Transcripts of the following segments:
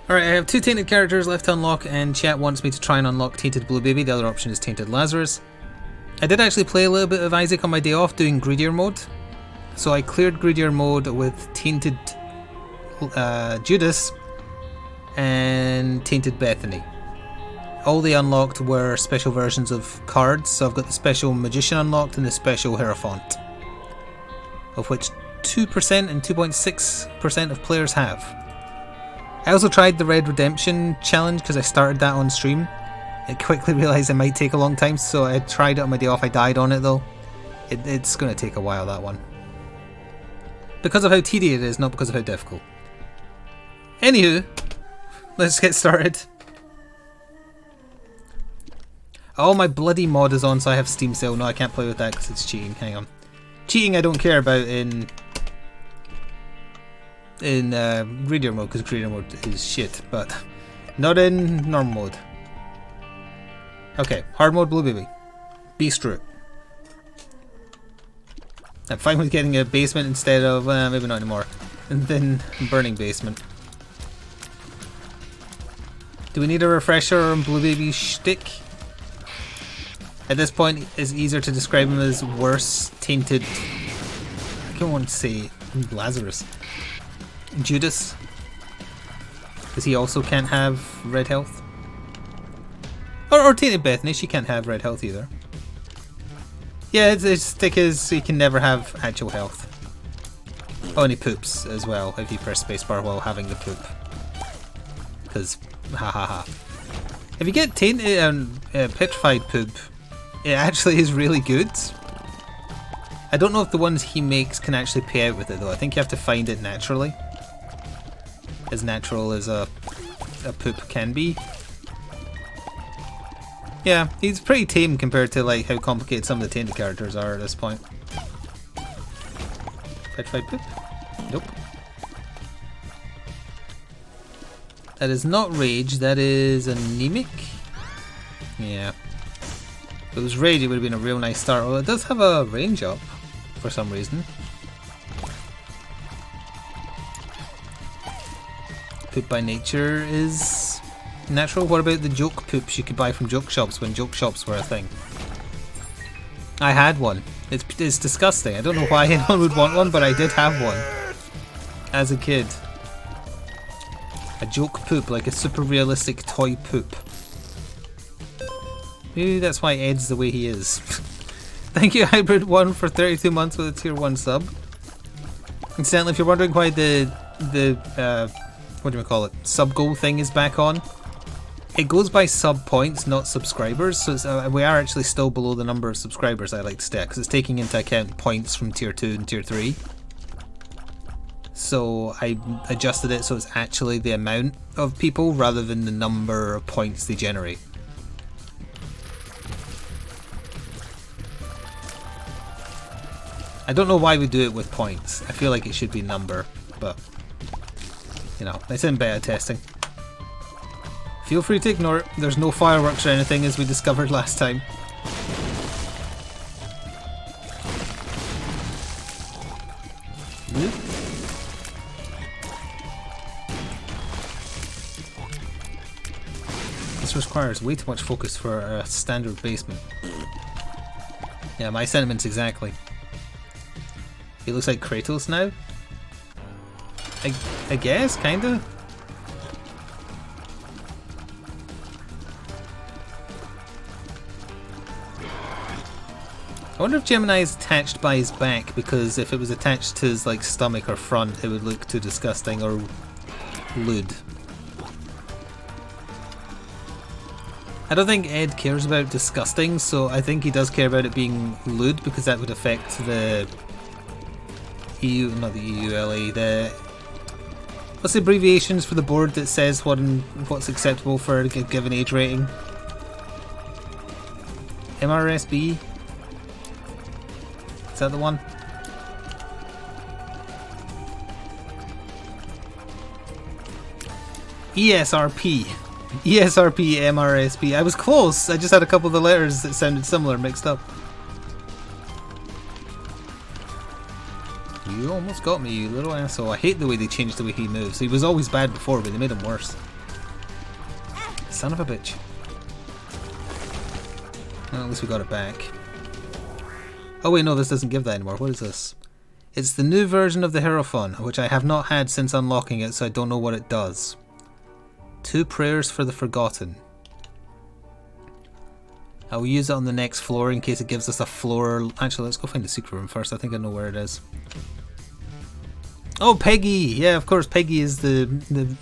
Alright, I have 2 Tainted characters left to unlock, and chat wants me to try and unlock Tainted Blue Baby. The other option is Tainted Lazarus. I did actually play a little bit of Isaac on my day off doing Greedier mode. So I cleared Greedier mode with Tainted Judas and Tainted Bethany. All they unlocked were special versions of cards, so I've got the special Magician unlocked and the special Hierophant, of which 2% and 2.6% of players have. I also tried the Red Redemption challenge because I started that on stream. I quickly realised it might take a long time, so I tried it on my day off. I died on it though. It's going to take a while, that one. Because of how tedious it is, not because of how difficult. Anywho, let's get started. Oh, my bloody mod is on, so I have Steam sale. No, I can't play with that because it's cheating. Hang on. Cheating I don't care about in Greedier mode, because Greedier mode is shit, but not in normal mode. Okay, hard mode Blue Baby. Beast Root. I'm fine with getting a basement instead of, maybe not anymore, and then burning basement. Do we need a refresher on Blue Baby's shtick? At this point, it's easier to describe him as worse, tainted. I don't want to say Lazarus. Judas, because he also can't have red health. Or Tainted Bethany, she can't have red health either. Yeah, his stick is he can never have actual health. Oh, and he poops as well if you press spacebar while having the poop. Because, ha ha ha. If you get tainted and petrified poop, it actually is really good. I don't know if the ones he makes can actually pay out with it though. I think you have to find it naturally. As natural as a poop can be. Yeah, he's pretty tame compared to like how complicated some of the Tainted characters are at this point. Petrified poop? Nope. That is not rage, that is anemic. Yeah. If it was rage, it would have been a real nice start. Well, it does have a range up for some reason. Poop by nature is natural. What about the joke poops you could buy from joke shops when joke shops were a thing? I had one. It's disgusting. I don't know why anyone would want one, but I did have one as a kid. A joke poop, like a super realistic toy poop. Maybe that's why Ed's the way he is. Thank you, Hybrid1, for 32 months with a tier 1 sub. Incidentally, if you're wondering why the what do we call it? Sub goal thing is back on. It goes by sub points, not subscribers. So it's, we are actually still below the number of subscribers I like to stack because it's taking into account points from tier 2 and tier 3. So I adjusted it so it's actually the amount of people rather than the number of points they generate. I don't know why we do it with points. I feel like it should be number, but you know, it's in beta testing. Feel free to ignore it. There's no fireworks or anything as we discovered last time. Whoop. This requires way too much focus for a standard basement. Yeah, my sentiments exactly. He looks like Kratos now? I guess, kinda. I wonder if Gemini is attached by his back, because if it was attached to his like stomach or front, it would look too disgusting or lewd. I don't think Ed cares about disgusting, so I think he does care about it being lewd, because that would affect the EU, not the EULA, the what's the abbreviations for the board that says what's acceptable for a given age rating? MRSB? Is that the one? ESRP. ESRP, MRSP. I was close. I just had a couple of the letters that sounded similar mixed up. You almost got me, you little asshole. I hate the way they changed the way he moves. He was always bad before, but they made him worse. Son of a bitch. Well, at least we got it back. Oh wait, no, this doesn't give that anymore. What is this? It's the new version of the Hierophant, which I have not had since unlocking it, so I don't know what it does. 2 prayers for the forgotten. I will use it on the next floor in case it gives us a floor. Actually, let's go find the secret room first. I think I know where it is. Oh, Peggy! Yeah, of course, Peggy is the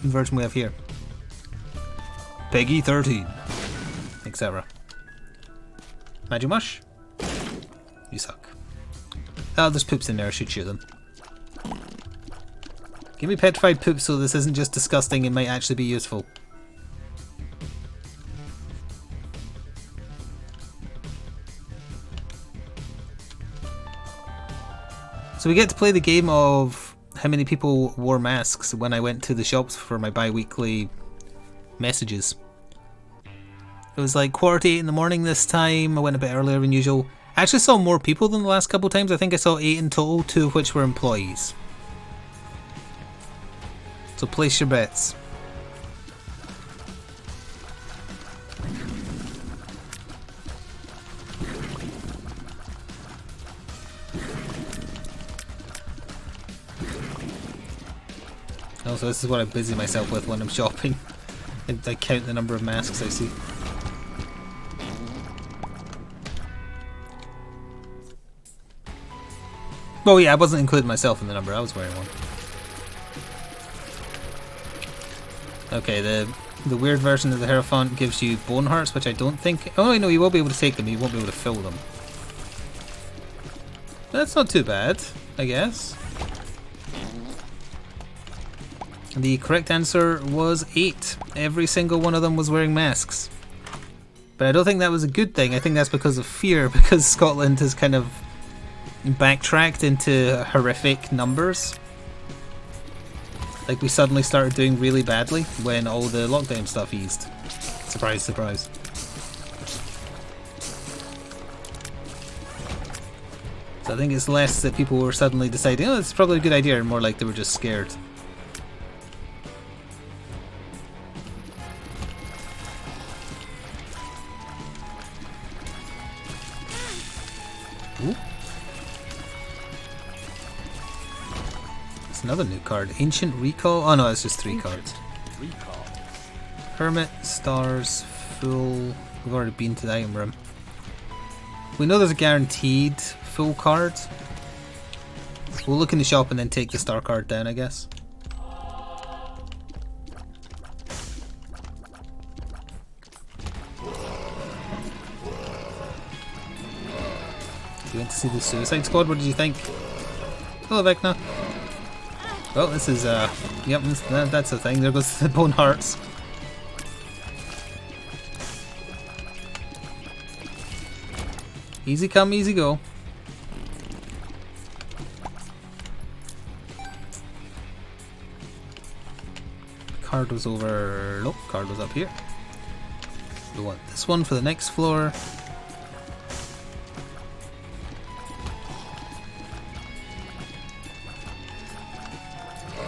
version we have here. Peggy 13. Etc. Magic Mush? You suck. Oh, there's poops in there. I should shoot them. Give me petrified poop so this isn't just disgusting and might actually be useful. So we get to play the game of how many people wore masks when I went to the shops for my bi-weekly messages. It was like 7:45 in the morning this time. I went a bit earlier than usual. I actually saw more people than the last couple of times. I think I saw 8 in total, 2 of which were employees. So place your bets. Also, this is what I busy myself with when I'm shopping. I count the number of masks I see. Oh yeah, I wasn't including myself in the number, I was wearing one. Okay, the weird version of the Hierophant gives you bone hearts, which I don't think... Oh no, you will be able to take them, you won't be able to fill them. That's not too bad, I guess. The correct answer was 8. Every single one of them was wearing masks. But I don't think that was a good thing. I think that's because of fear, because Scotland has kind of backtracked into horrific numbers. Like we suddenly started doing really badly when all the lockdown stuff eased. Surprise, surprise. So I think it's less that people were suddenly deciding, oh, it's probably a good idea, and more like they were just scared. Ooh. It's another new card. Ancient Recall? Oh no, it's just 3 cards. Hermit, Stars, Full. We've already been to the item room. We know there's a guaranteed full card. We'll look in the shop and then take the star card down, I guess. You went to see the Suicide Squad, what did you think? Hello, Vecna. Well, this is, yep, that's the thing. There goes the bone hearts. Easy come, easy go. Card was over... Nope, card was up here. We want this one for the next floor.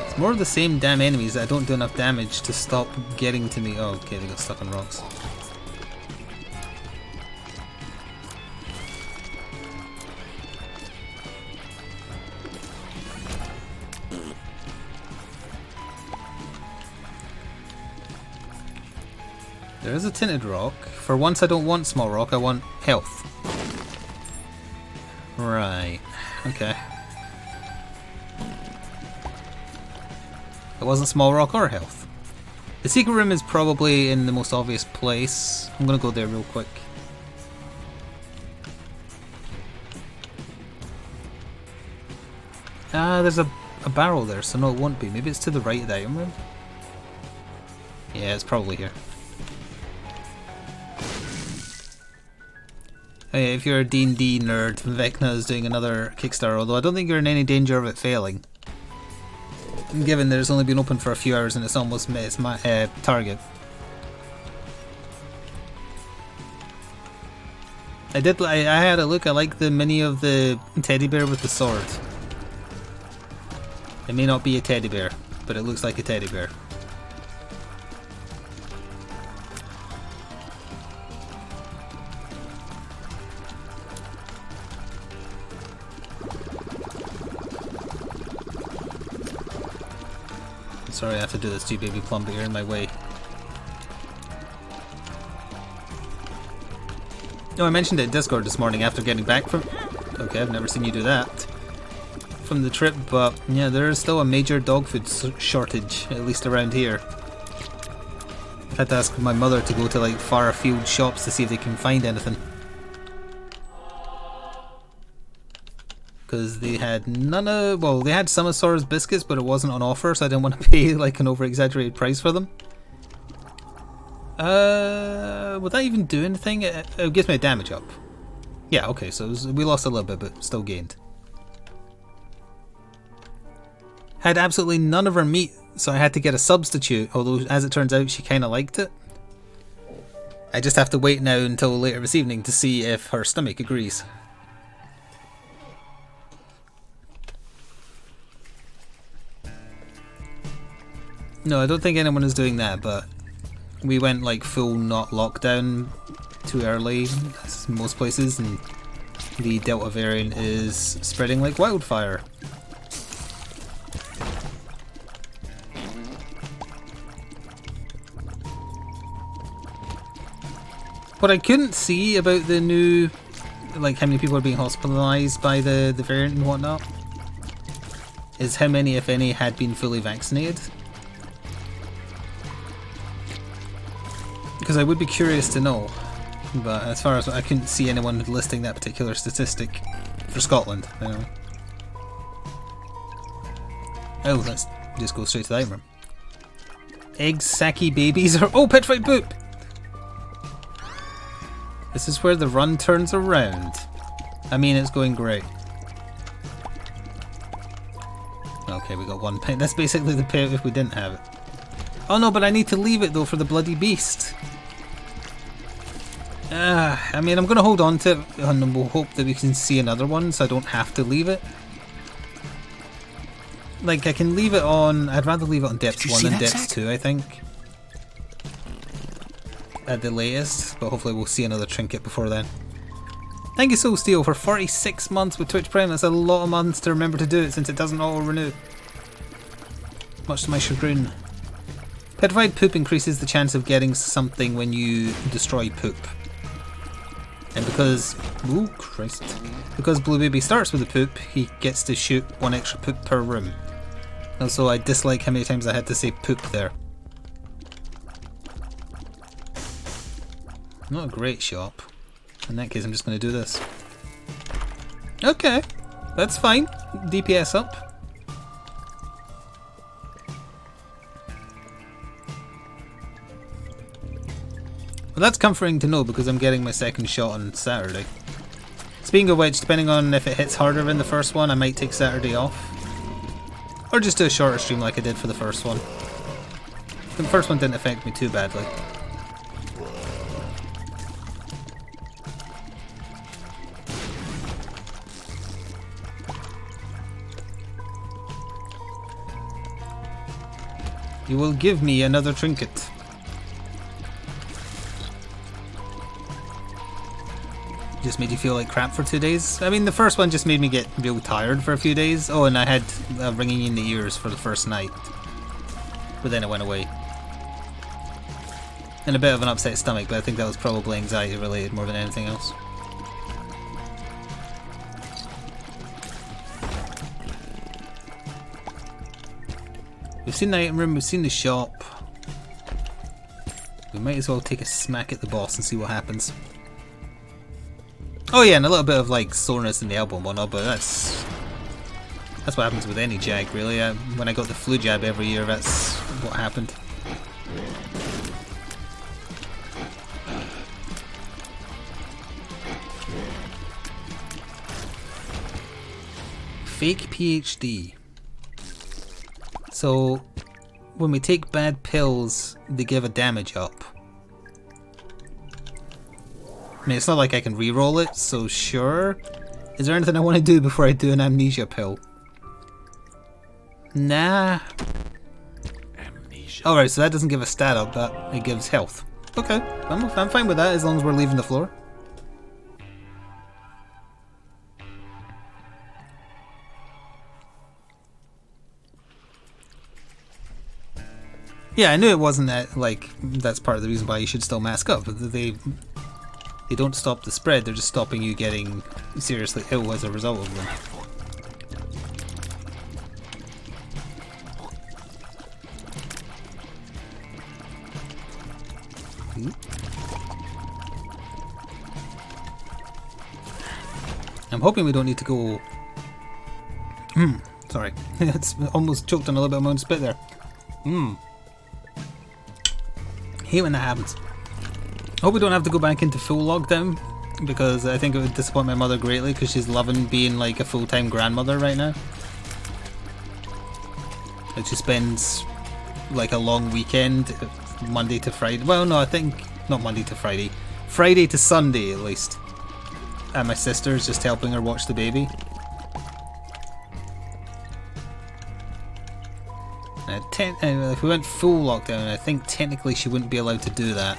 It's more of the same damn enemies that don't do enough damage to stop getting to me. Oh, okay, they got stuck on rocks. There is a tinted rock. For once I don't want small rock, I want health. Right. Okay. It wasn't small rock or health. The secret room is probably in the most obvious place. I'm gonna go there real quick. Ah, there's a barrel there, so no, it won't be. Maybe it's to the right of the item room? Yeah, it's probably here. Hey, if you're a D&D nerd, Vecna is doing another Kickstarter, although I don't think you're in any danger of it failing. Given that it's only been open for a few hours and it's almost met its target. I had a look, I like the mini of the teddy bear with the sword. It may not be a teddy bear, but it looks like a teddy bear. Sorry, I have to do this to you, baby plum, but you're in my way. No, I mentioned it in Discord this morning after getting back from... Okay, I've never seen you do that. From the trip, but yeah, there is still a major dog food shortage, at least around here. I've had to ask my mother to go to like far afield shops to see if they can find anything. Because they had none of... Well, they had some of Sora's biscuits, but it wasn't on offer, so I didn't want to pay like an over-exaggerated price for them. Would that even do anything? It gives me a damage up. Yeah, okay, so we lost a little bit, but still gained. Had absolutely none of her meat, so I had to get a substitute, although as it turns out she kind of liked it. I just have to wait now until later this evening to see if her stomach agrees. No, I don't think anyone is doing that, but we went like full not lockdown too early, as most places, and the Delta variant is spreading like wildfire. What I couldn't see about the new, like how many people are being hospitalised by the variant and whatnot, is how many, if any, had been fully vaccinated. Because I would be curious to know, but as far as I couldn't see anyone listing that particular statistic for Scotland. Anyway. Oh, let's just go straight to the item room. Eggs, sacky babies, or oh, petrified poop! This is where the run turns around. I mean, it's going great. Okay, we got one pin. That's basically the payout if we didn't have it. Oh no, but I need to leave it though for the bloody beast. I mean, I'm going to hold on to it and we'll hope that we can see another one so I don't have to leave it. Like, I can leave it on... I'd rather leave it on depths 1 than depths 2, I think. At the latest, but hopefully we'll see another trinket before then. Thank you, Soul Steel, for 46 months with Twitch Prime. That's a lot of months to remember to do it since it doesn't auto-renew. Much to my chagrin. Petrified poop increases the chance of getting something when you destroy poop. And because... Ooh, Christ. Because Blue Baby starts with the poop, he gets to shoot 1 extra poop per room. Also, I dislike how many times I had to say poop there. Not a great shop. In that case, I'm just going to do this. Okay, that's fine. DPS up. Well, that's comforting to know because I'm getting my second shot on Saturday. Speaking of which, depending on if it hits harder than the first one, I might take Saturday off. Or just do a shorter stream like I did for the first one. The first one didn't affect me too badly. You will give me another trinket. Just made you feel like crap for 2 days? I mean, the first one just made me get real tired for a few days. Oh, and I had ringing in the ears for the first night. But then it went away. And a bit of an upset stomach, but I think that was probably anxiety related more than anything else. We've seen the item room, we've seen the shop. We might as well take a smack at the boss and see what happens. Oh yeah, and a little bit of like soreness in the elbow and whatnot, but that's what happens with any jag really. When I got the flu jab every year, that's what happened. Fake PhD. So, when we take bad pills, they give a damage up. I mean, it's not like I can re-roll it, so sure. Is there anything I want to do before I do an amnesia pill? Nah. Amnesia. Alright, so that doesn't give a stat up, that it gives health. Okay, I'm fine with that as long as we're leaving the floor. Yeah, I knew it wasn't that, like, that's part of the reason why you should still mask up. They don't stop the spread, they're just stopping you getting seriously ill as a result of them. I'm hoping we don't need to go... sorry. It's almost choked on a little bit of my own spit there. Hate when that happens. Hope we don't have to go back into full lockdown, because I think it would disappoint my mother greatly, because she's loving being like a full-time grandmother right now. Like, she spends like a long weekend, Monday to Friday. Well, no, I think not Monday to Friday. Friday to Sunday at least. And my sister's just helping her watch the baby. If we went full lockdown, I think technically she wouldn't be allowed to do that.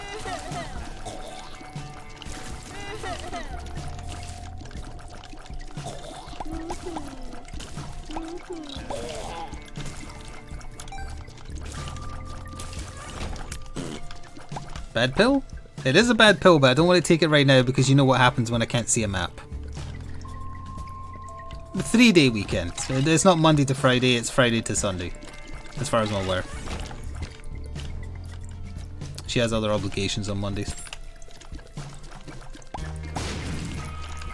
Bad pill? It is a bad pill, but I don't want to take it right now because you know what happens when I can't see a map. 3-day weekend. It's not Monday to Friday, it's Friday to Sunday. As far as I'm aware. She has other obligations on Mondays.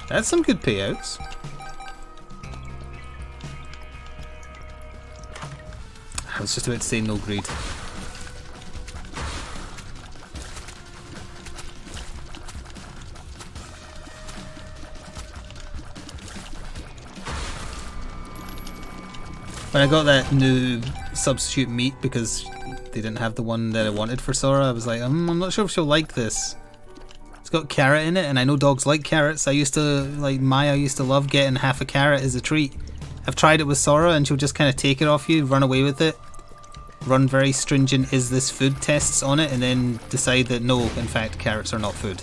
That's some good payouts. I was just about to say no greed. When I got that new substitute meat because they didn't have the one that I wanted for Sora, I was like, I'm not sure if she'll like this. It's got carrot in it, and I know dogs like carrots. I used to, like Maya used to love getting half a carrot as a treat. I've tried it with Sora and she'll just kind of take it off you, run away with it, run very stringent is this food tests on it, and then decide that no, in fact carrots are not food.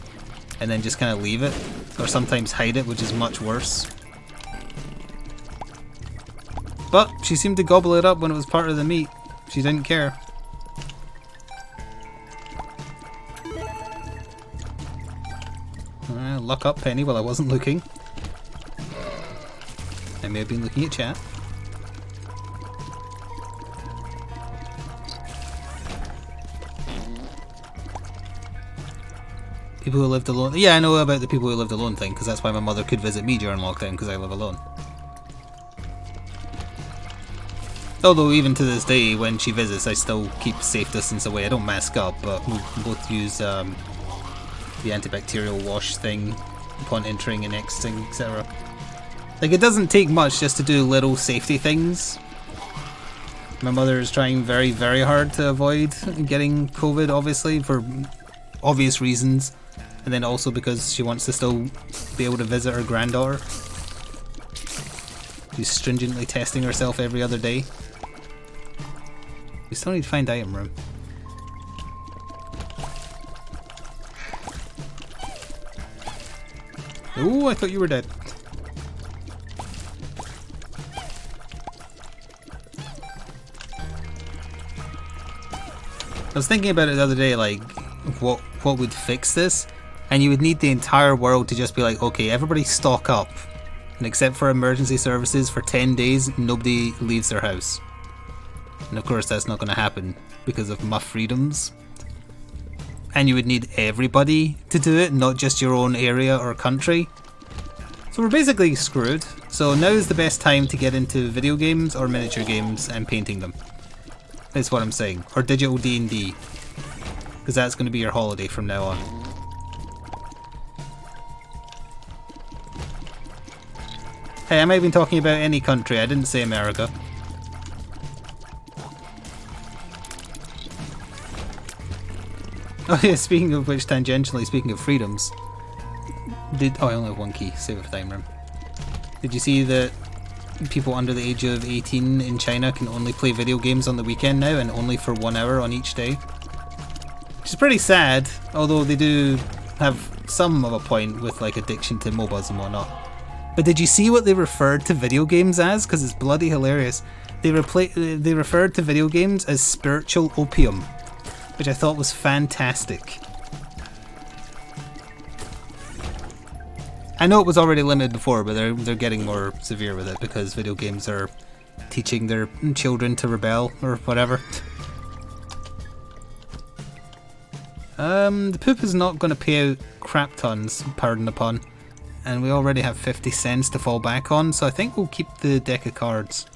And then just kind of leave it, or sometimes hide it, which is much worse. But she seemed to gobble it up when it was part of the meat. She didn't care. Luck up, Penny, while I wasn't looking. I may have been looking at chat. People who lived alone. Yeah, I know about the people who lived alone thing, because that's why my mother could visit me during lockdown, because I live alone. Although even to this day, when she visits, I still keep safe distance away. I don't mask up, but we both use the antibacterial wash thing upon entering and exiting, etc. Like, it doesn't take much just to do little safety things. My mother is trying very, very hard to avoid getting COVID, obviously, for obvious reasons. And then also because she wants to still be able to visit her granddaughter. She's stringently testing herself every other day. We still need to find item room. Oh, I thought you were dead. I was thinking about it the other day, like, what would fix this? And you would need the entire world to just be like, okay, everybody stock up. And except for emergency services, for 10 days, nobody leaves their house. And of course that's not going to happen because of my freedoms. And you would need everybody to do it, not just your own area or country. So we're basically screwed. So now is the best time to get into video games or miniature games and painting them. That's what I'm saying. Or digital D&D. Because that's going to be your holiday from now on. Hey, I might have been talking about any country, I didn't say America. Oh yeah, speaking of which, tangentially, speaking of freedoms, I only have one key, save it for time room. Did you see that people under the age of 18 in China can only play video games on the weekend now, and only for 1 hour on each day? Which is pretty sad, although they do have some of a point with like addiction to MOBAs and whatnot. But did you see what they referred to video games as? Because it's bloody hilarious. they referred to video games as spiritual opium, which I thought was fantastic. I know it was already limited before, but they're getting more severe with it because video games are teaching their children to rebel or whatever. The poop is not going to pay out crap tons, pardon the pun, and we already have 50 cents to fall back on, so I think we'll keep the deck of cards.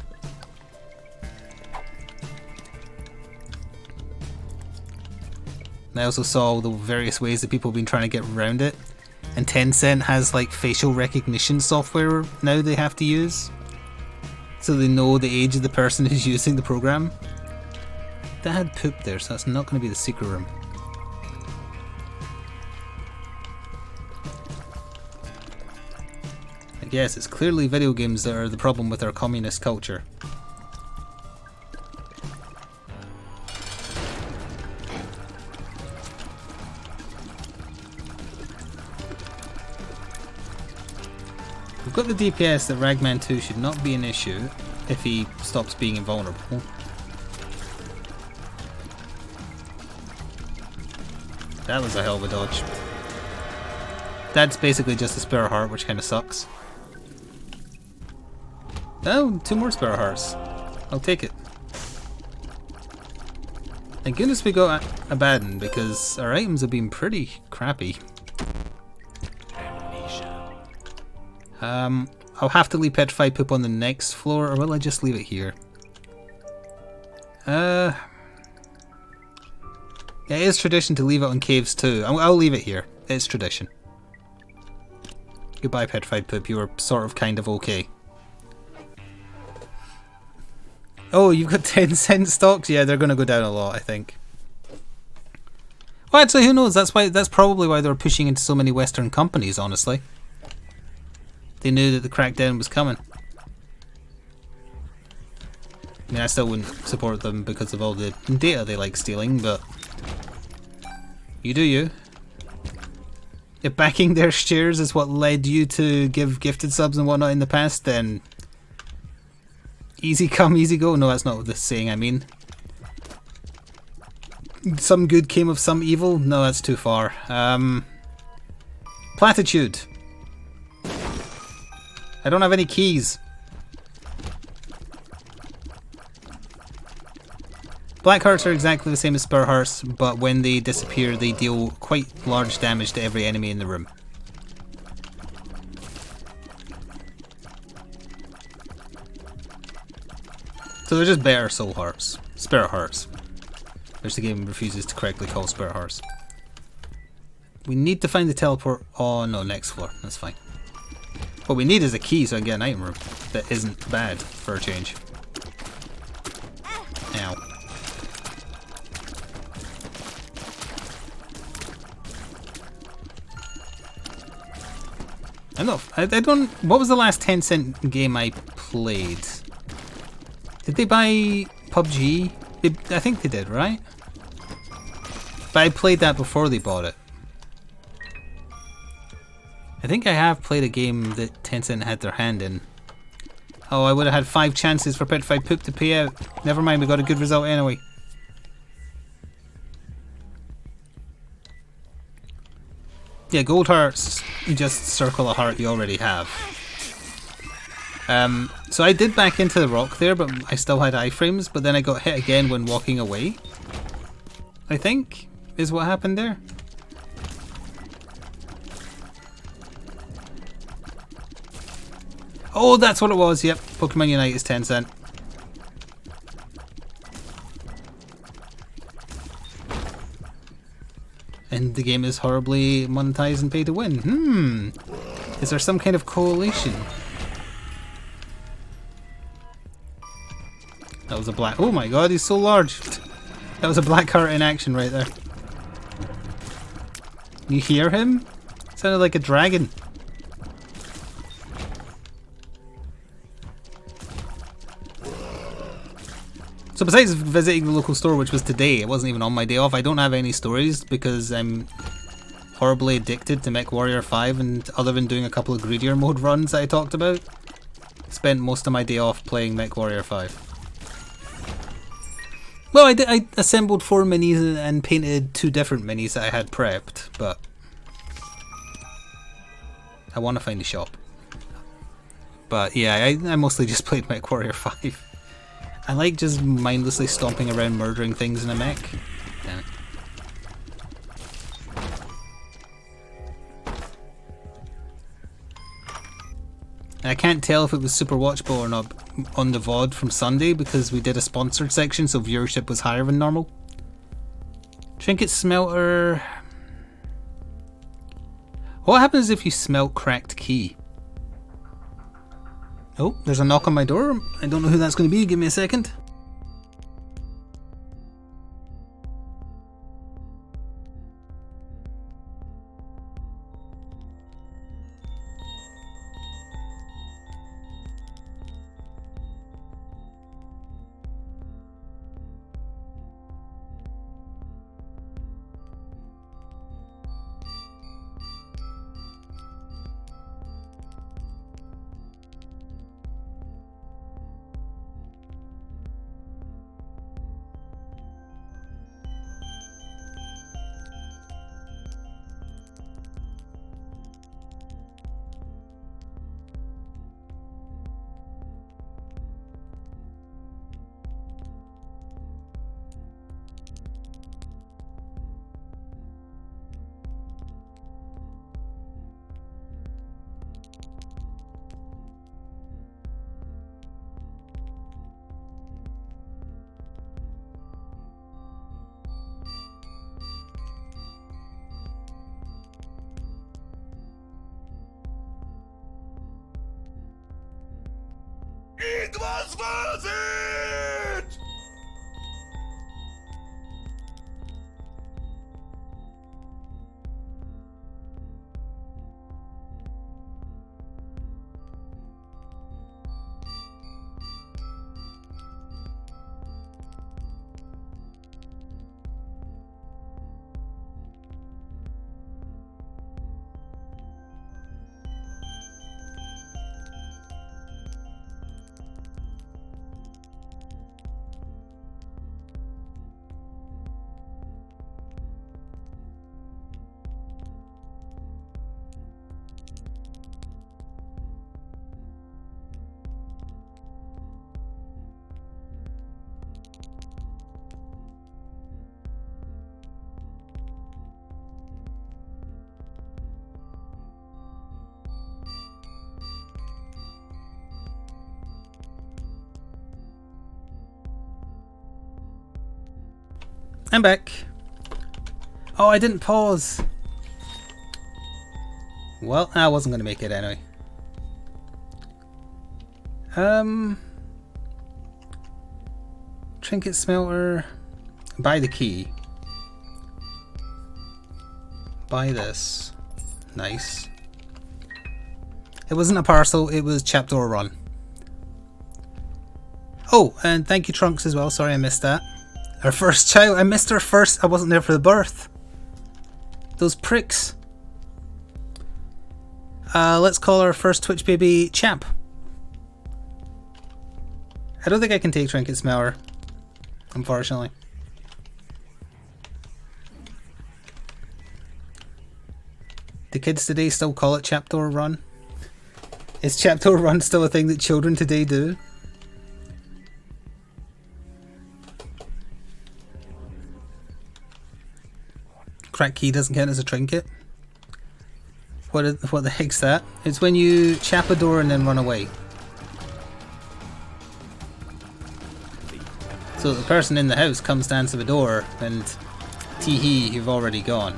I also saw the various ways that people have been trying to get around it, and Tencent has like facial recognition software now they have to use, so they know the age of the person who's using the program. That had poop there, so that's not going to be the secret room. I guess it's clearly video games that are the problem with our communist culture. We've got the DPS that Ragman 2 should not be an issue if he stops being invulnerable. That was a hell of a dodge. That's basically just a spare heart, which kind of sucks. Oh, 2 more spare hearts. I'll take it. Thank goodness we got Abaddon, because our items have been pretty crappy. I'll have to leave Petrified Poop on the next floor, or will I just leave it here? Yeah, it is tradition to leave it on caves too. I'll leave it here. It's tradition. Goodbye, Petrified Poop. You were sort of kind of okay. Oh, you've got 10 cent stocks? Yeah, they're going to go down a lot, I think. Well, actually, who knows? That's probably why they were pushing into so many Western companies, honestly. They knew that the crackdown was coming. I mean, I still wouldn't support them because of all the data they like stealing, but you do you. If backing their shares is what led you to give gifted subs and whatnot in the past, then easy come, easy go. No, that's not what the saying I mean. Some good came of some evil? No, that's too far. Platitude. I don't have any keys. Black hearts are exactly the same as spare hearts, but when they disappear they deal quite large damage to every enemy in the room. So they're just better soul hearts. Spirit hearts. Which the game refuses to correctly call spirit hearts. We need to find the teleport. Oh no, next floor. That's fine. What we need is a key so I can get an item room that isn't bad for a change. Ow. I don't. What was the last 10 cent game I played? Did they buy PUBG? I think they did, right? But I played that before they bought it. I think I have played a game that Tencent had their hand in. Oh, I would have had 5 chances for Petrified Poop to pay out. Never mind, we got a good result anyway. Yeah, gold hearts, you just circle a heart you already have. So I did back into the rock there, but I still had iframes, but then I got hit again when walking away. I think, is what happened there. Oh, that's what it was, yep. Pokemon Unite is 10 cent. And the game is horribly monetized and pay to win. Is there some kind of correlation? That was a black... Oh my god, he's so large. That was a black heart in action right there. You hear him? Sounded like a dragon. So besides visiting the local store, which was today, it wasn't even on my day off, I don't have any stories because I'm horribly addicted to MechWarrior 5, and other than doing a couple of greedier mode runs that I talked about, spent most of my day off playing MechWarrior 5. Well, I assembled 4 minis and painted 2 different minis that I had prepped, but I want to find a shop. But yeah, I mostly just played MechWarrior 5. I like just mindlessly stomping around murdering things in a mech. Damn it. I can't tell if it was super watchable or not on the VOD from Sunday because we did a sponsored section, so viewership was higher than normal. Trinket smelter. What happens if you smelt cracked key? Oh, there's a knock on my door. I don't know who that's going to be. Give me a second. It was worth it! I'm back. Oh, I didn't pause. Well, I wasn't going to make it anyway. Trinket smelter. Buy the key. Buy this. Nice. It wasn't a parcel, it was chapter run. Oh, and thank you Trunks as well, sorry I missed that. Our first child, I missed her first, I wasn't there for the birth. Those pricks. Let's call our first Twitch baby Champ. I don't think I can take Trinket Smelter, unfortunately. Do kids today still call it chapter run? Is chapter run still a thing that children today do? Crack key doesn't count as a trinket. What the heck's that? It's when you chap a door and then run away. So the person in the house comes to answer the door and tee-hee, you've already gone.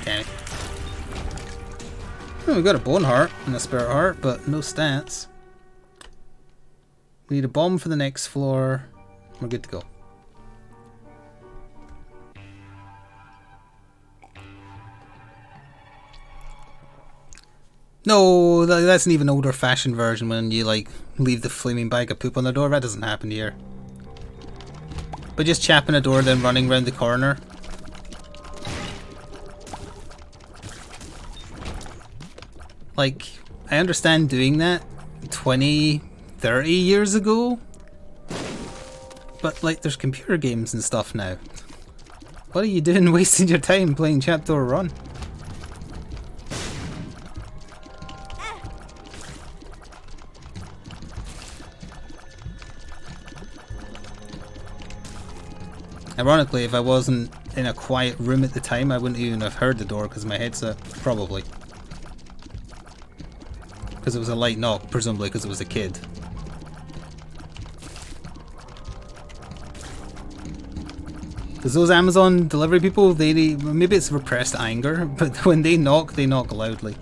Okay. Oh, we got a bone heart and a spirit heart, but no stats. We need a bomb for the next floor. We're good to go. No, that's an even older fashioned version when you like leave the flaming bag of poop on the door. That doesn't happen here. But just chapping a door then running round the corner. Like, I understand doing that 20, 30 years ago. But like, there's computer games and stuff now. What are you doing wasting your time playing Chapter Run? Ironically, if I wasn't in a quiet room at the time, I wouldn't even have heard the door because of my headset. Probably. Because it was a light knock, presumably because it was a kid. Because those Amazon delivery people, maybe it's repressed anger, but when they knock loudly.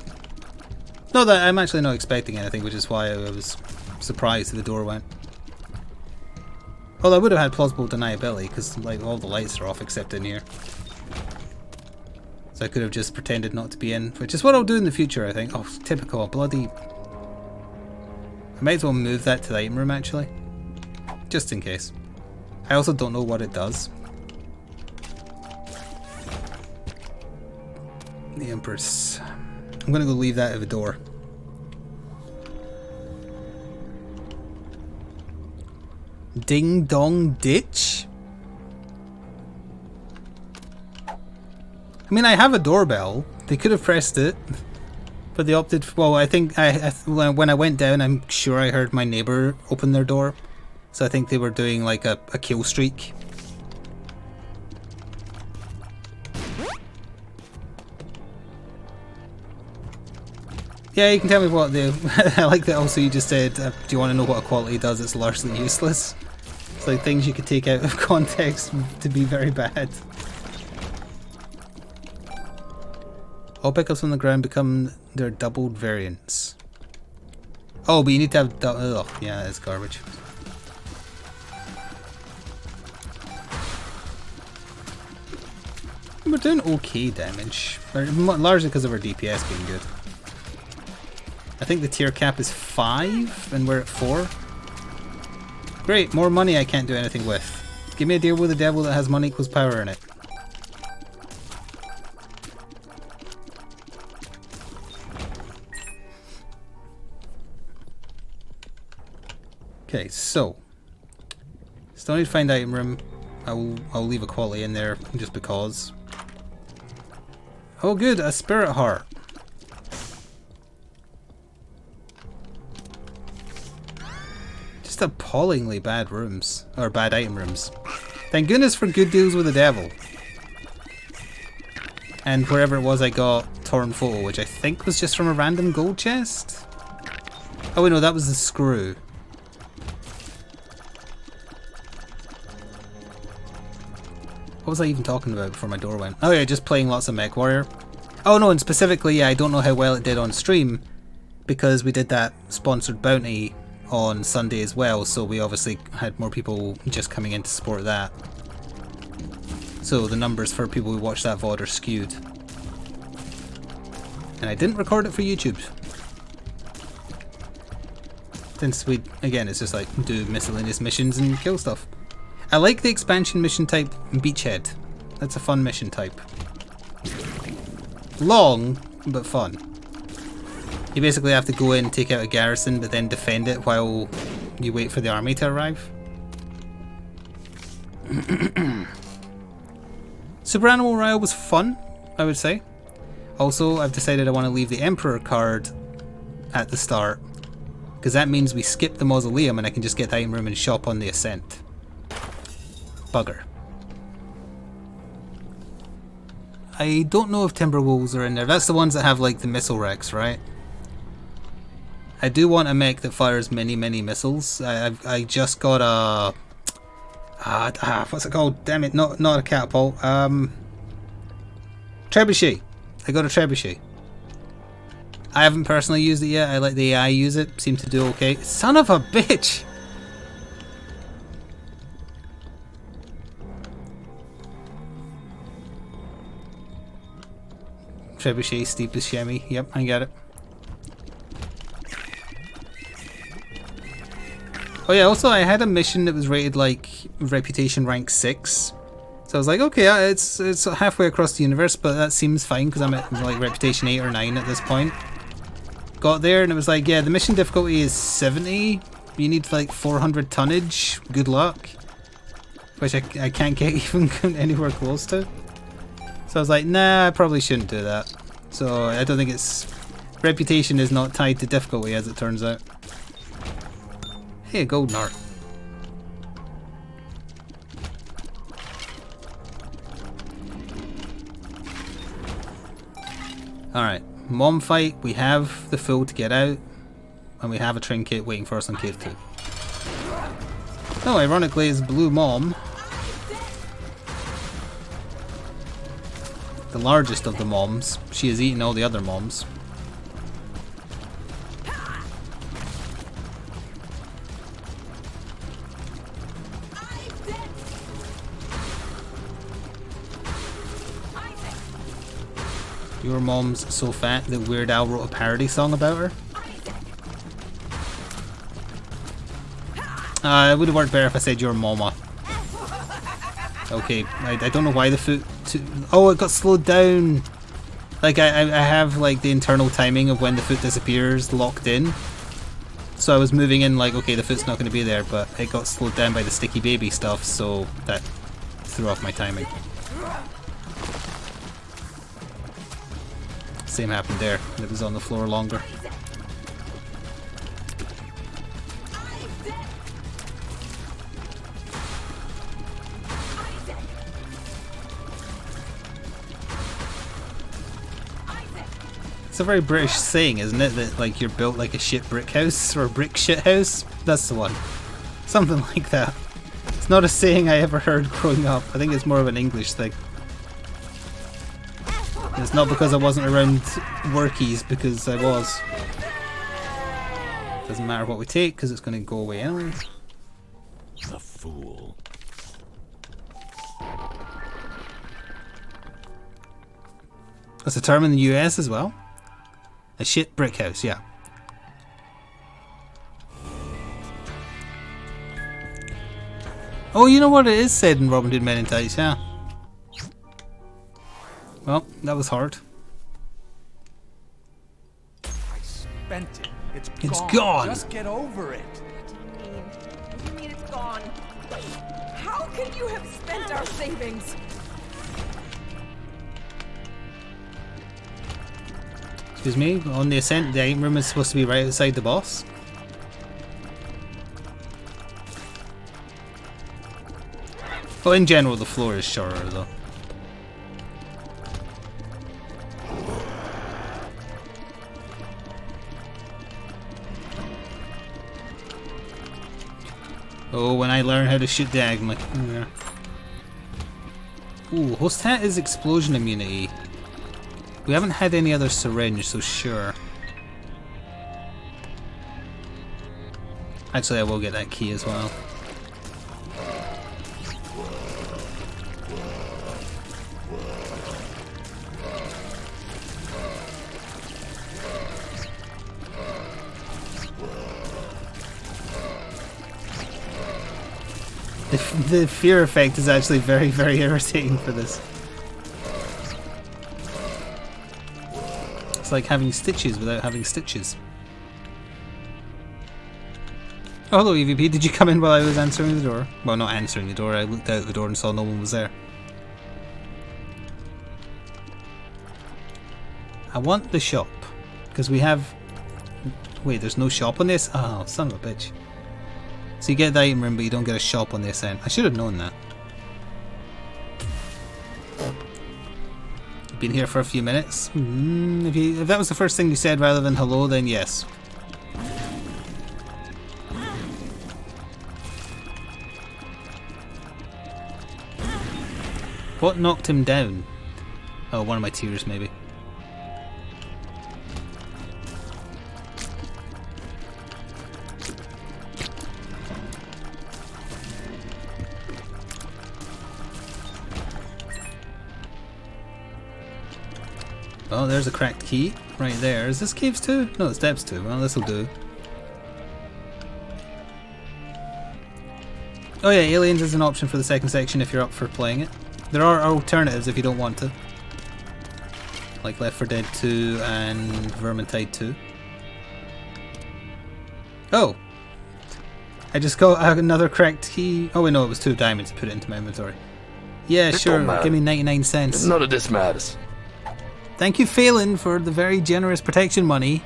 No, that I'm actually not expecting anything, which is why I was surprised the door went. Although I would have had plausible deniability, because like all the lights are off except in here. So I could have just pretended not to be in, which is what I'll do in the future, I think. Oh, typical, bloody... I might as well move that to the item room, actually. Just in case. I also don't know what it does. The Empress. I'm gonna go leave that at the door. Ding Dong Ditch? I mean, I have a doorbell. They could have pressed it, but they opted. Well, I think when I went down, I'm sure I heard my neighbor open their door, so I think they were doing like a kill streak. Yeah, you can tell me what the. I like that. Also, you just said, "Do you want to know what equality does?" It's largely useless. It's like things you could take out of context to be very bad. All pickups on the ground become their doubled variants. Oh, but you need to have... Oh, yeah, that's garbage. We're doing okay damage. Largely because of our DPS being good. I think the tier cap is 5 and we're at 4. Great, more money I can't do anything with. Give me a deal with the devil that has money equals power in it. Okay, so still need to find item room. I'll leave a quality in there just because. Oh good, a spirit heart. Just appallingly bad rooms, or bad item rooms. Thank goodness for good deals with the devil. And wherever it was I got torn photo, which I think was just from a random gold chest. Oh wait, no, that was the screw. What was I even talking about before my door went? Oh yeah, just playing lots of Mech Warrior. Oh no, and specifically, yeah, I don't know how well it did on stream because we did that sponsored bounty on Sunday as well, so we obviously had more people just coming in to support that. So the numbers for people who watched that VOD are skewed. And I didn't record it for YouTube. Since we, again, it's just like do miscellaneous missions and kill stuff. I like the expansion mission type Beachhead. That's a fun mission type. Long, but fun. You basically have to go in, take out a garrison, but then defend it while you wait for the army to arrive. Super Animal Royale was fun, I would say. Also, I've decided I want to leave the Emperor card at the start, because that means we skip the Mausoleum and I can just get the item room and shop on the Ascent. Bugger. I don't know if Timberwolves are in there. That's the ones that have like the missile wrecks, right? I do want a mech that fires many missiles. I just got a what's it called? Damn it, not a catapult. Trebuchet. I got a trebuchet. I haven't personally used it yet. I let the AI use it. Seemed to do okay. Son of a bitch! Trebuchet, steepest shemmy. Yep, I got it. Oh yeah, also I had a mission that was rated like reputation rank 6. So I was like, okay, it's halfway across the universe, but that seems fine because I'm at like reputation 8 or 9 at this point. got there and it was like, yeah, the mission difficulty is 70. You need like 400 tonnage. Good luck. Which I can't get even anywhere close to. So I was like, nah, I probably shouldn't do that. So I don't think its reputation is not tied to difficulty as it turns out. Hey, a golden heart. Alright, mom fight. We have the fool to get out. And we have a trinket waiting for us on cave 2. Oh, ironically, it's Blue Mom. The largest of the moms. She has eaten all the other moms. Your mom's so fat that Weird Al wrote a parody song about her. It would have worked better if I said your mama. Okay, I don't know why the foot... Oh, it got slowed down! Like, I have, like, the internal timing of when the foot disappears locked in. So I was moving in like, okay, the foot's not going to be there, but it got slowed down by the sticky baby stuff, so that threw off my timing. Same happened there. It was on the floor longer. It's a very British saying, isn't it? That like you're built like a shit brick house or a brick shit house. That's the one. Something like that. It's not a saying I ever heard growing up. I think it's more of an English thing. It's not because I wasn't around workies, because I was. Doesn't matter what we take because it's going to go away anyways. The fool. That's a term in the US as well. A shit brick house, yeah. Oh, you know what it is said in Robin Hood Men in Tights, yeah. Well, that was hard. I spent it. It's gone. Just get over it. What do you mean? What do you mean it's gone? How can you have spent our savings? Excuse me, on the ascent, the item room is supposed to be right outside the boss. Well, in general, the floor is shorter, though. Oh, when I learn how to shoot diagonally. Yeah. Ooh, host hat is explosion immunity. We haven't had any other syringe, so sure. Actually, I will get that key as well. The fear effect is actually very, very irritating for this. It's like having stitches without having stitches. Oh, hello EVP, did you come in while I was answering the door? Well, not answering the door, I looked out the door and saw no one was there. I want the shop, because we have... Wait, there's no shop on this? Oh, son of a bitch. So you get the item room, but you don't get a shop on the ascent. I should have known that. You've been here for a few minutes. If that was the first thing you said rather than hello, then yes. What knocked him down? Oh, one of my tears, maybe. Oh, there's a cracked key right there. Is this caves 2? No, it's depths 2. Well, this'll do. Oh yeah, aliens is an option for the second section if you're up for playing it. There are alternatives if you don't want to. Like Left 4 Dead 2 and Vermintide 2. Oh! I just got another correct key. Oh wait, no, it was 2 diamonds to put it into my inventory. Yeah, sure, give me 99 cents. None of this matters. Thank you, Phelan, for the very generous protection money.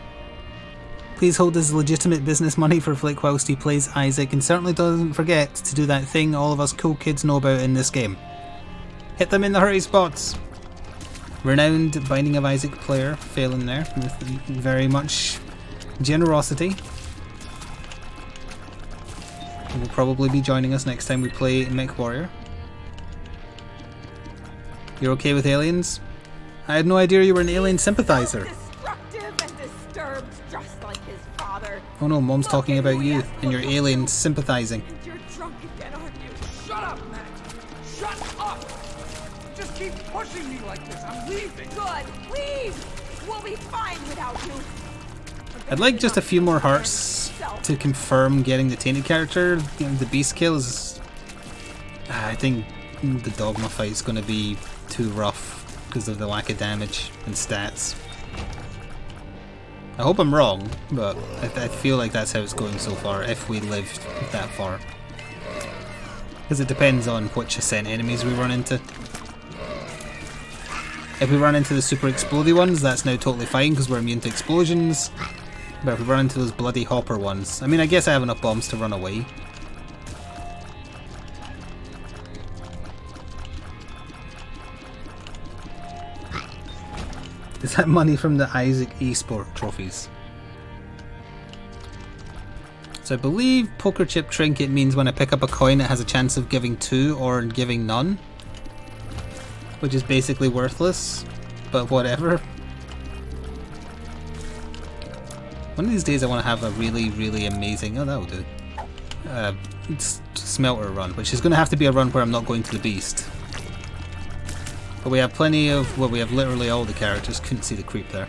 Please hold this legitimate business money for Flik whilst he plays Isaac, and certainly doesn't forget to do that thing all of us cool kids know about in this game. Hit them in the hurry spots! Renowned Binding of Isaac player, Phelan there, with very much generosity. He will probably be joining us next time we play Mech Warrior. You're okay with aliens? I had no idea you were an alien sympathizer. Destructive and disturbed, just like his father. Oh no, Mom's talking about you and your alien sympathizing. And you're drunk again, aren't you? Shut up, Matt! Shut up! You just keep pushing me like this. I'm leaving. Good, leave! We'll be fine without you. I'd like just a few more hearts to confirm getting the Tainted character. You know, the beast kills. I think the Dogma fight is going to be too rough because of the lack of damage and stats. I hope I'm wrong, but I feel like that's how it's going so far, if we lived that far. Because it depends on which ascent enemies we run into. If we run into the super explodey ones, that's now totally fine because we're immune to explosions. But if we run into those bloody hopper ones, I mean, I guess I have enough bombs to run away. Is that money from the Isaac eSport trophies? So I believe Poker Chip Trinket means when I pick up a coin it has a chance of giving 2 or giving none. Which is basically worthless, but whatever. One of these days I want to have a really, really amazing... Oh, that'll do. Smelter run, which is going to have to be a run where I'm not going to the beast. But we have plenty of... Well, we have literally all the characters. Couldn't see the creep there.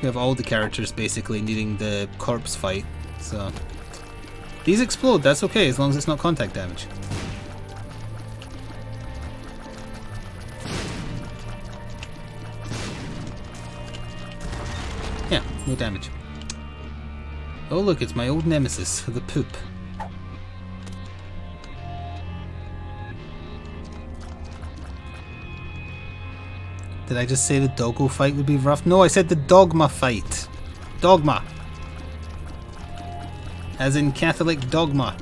We have all the characters basically needing the corpse fight, so... These explode, that's okay, as long as it's not contact damage. Yeah, no damage. Oh look, it's my old nemesis, the poop. Did I just say the doggo fight would be rough? No, I said the dogma fight. Dogma. As in Catholic dogma.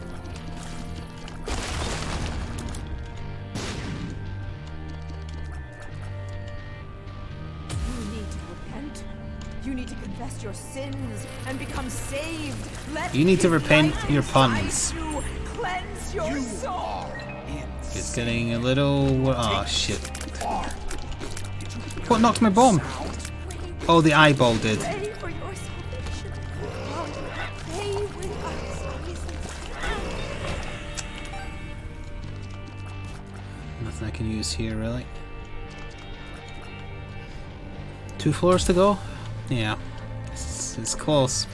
You need to repent. You need to confess your sins and become saved. Let You need to His repent light your inside puns. you cleanse your soul. It's getting a little... Oh shit. What knocked my bomb? Oh, the eyeball did. Pray for your salvation. God, pray with us. Nothing I can use here, really. 2 floors to go? Yeah. It's close.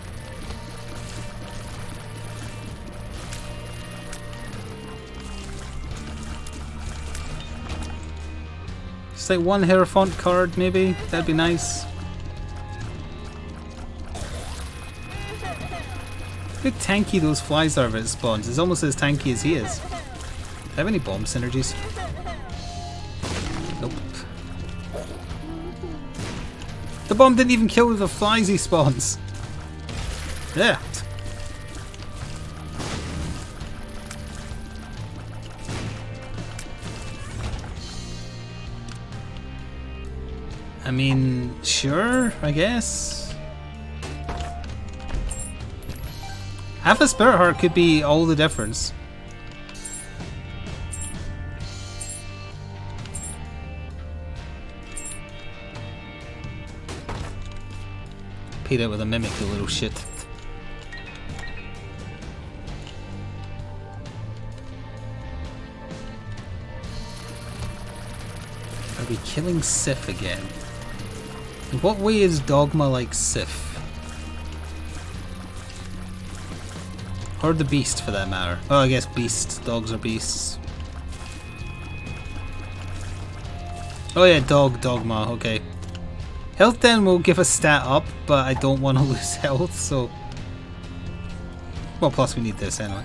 Just like 1 Hierophant card, maybe? That'd be nice. Look how tanky those flies are as it spawns. It's almost as tanky as he is. Do I have any bomb synergies? Nope. The bomb didn't even kill the flies he spawns. Yeah. I mean, sure, I guess. Half a spirit heart could be all the difference. Paid out with a mimic, you little shit. Are we killing Sif again? In what way is Dogma like Sif? Or the Beast, for that matter. Oh, I guess beasts. Dogs are beasts. Oh yeah, Dogma, okay. Health down will give us stat up, but I don't want to lose health, so... Well, plus we need this anyway.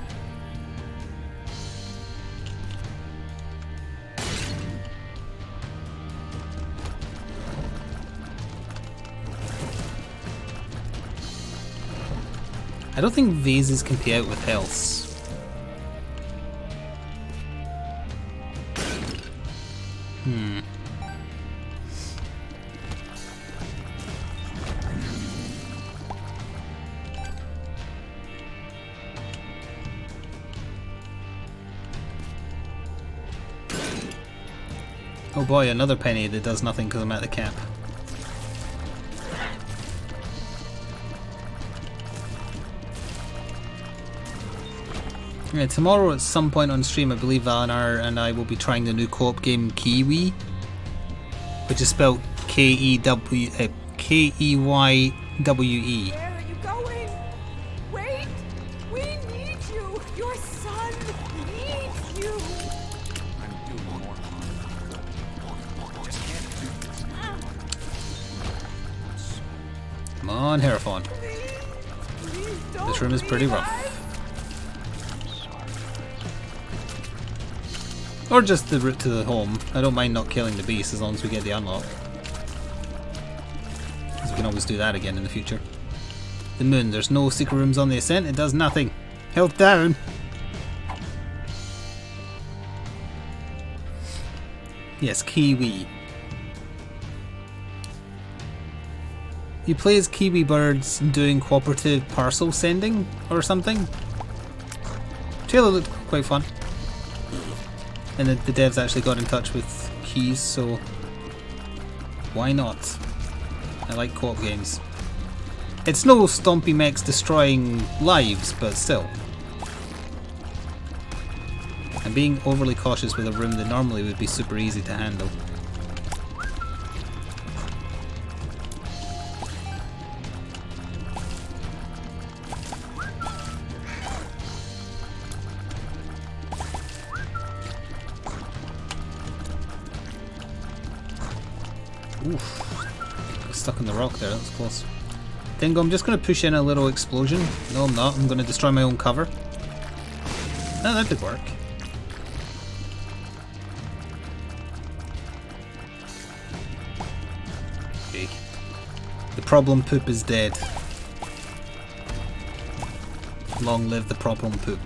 I don't think vases can pay out with health. Oh boy, another penny that does nothing because I'm at the cap. Yeah, tomorrow at some point on stream I believe Valinar and I will be trying the new co-op game Kiwi, which is spelled K-E-Y-W-E. Where are you going? Wait! We need you! Your son needs you! I'm doing more harm. I just can't do this. Come on, Hierophant. Please don't This room is pretty leave rough. us. Or just the route to the home. I don't mind not killing the beast as long as we get the unlock. Because we can always do that again in the future. The moon. There's no secret rooms on the ascent. It does nothing. Health down. Yes, Kiwi. You play as Kiwi birds doing cooperative parcel sending or something. Trailer looked quite fun. And the devs actually got in touch with Keys, so why not? I like co-op games. It's no stompy mechs destroying lives, but still. I'm being overly cautious with a room that normally would be super easy to handle. Oof. Got stuck in the rock there, that was close. Dingo, I'm just going to push in a little explosion. No, I'm not. I'm going to destroy my own cover. Oh, that did work. Okay. The problem poop is dead. Long live the problem poop.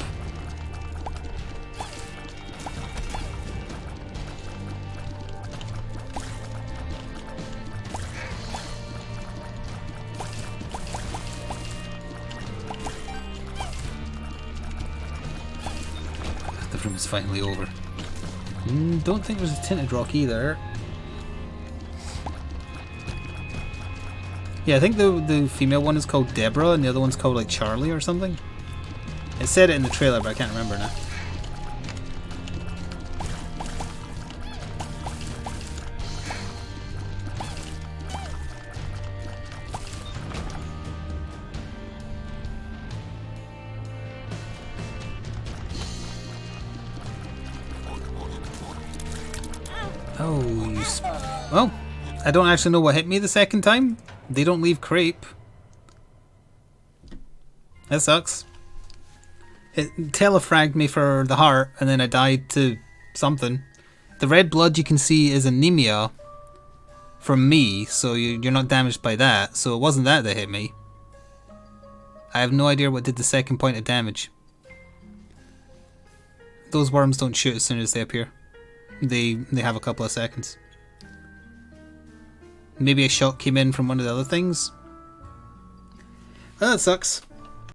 The room is finally over. Don't think there's a tinted rock either. Yeah, I think the female one is called Deborah and the other one's called like Charlie or something. It said it in the trailer, but I can't remember now. Oh, well, I don't actually know what hit me the second time. They don't leave crepe. That sucks. It telefragged me for the heart, and then I died to something. The red blood you can see is anemia from me, so you're not damaged by that. So it wasn't that hit me. I have no idea what did the second point of damage. Those worms don't shoot as soon as they appear. They have a couple of seconds. Maybe a shot came in from one of the other things. Well, that sucks.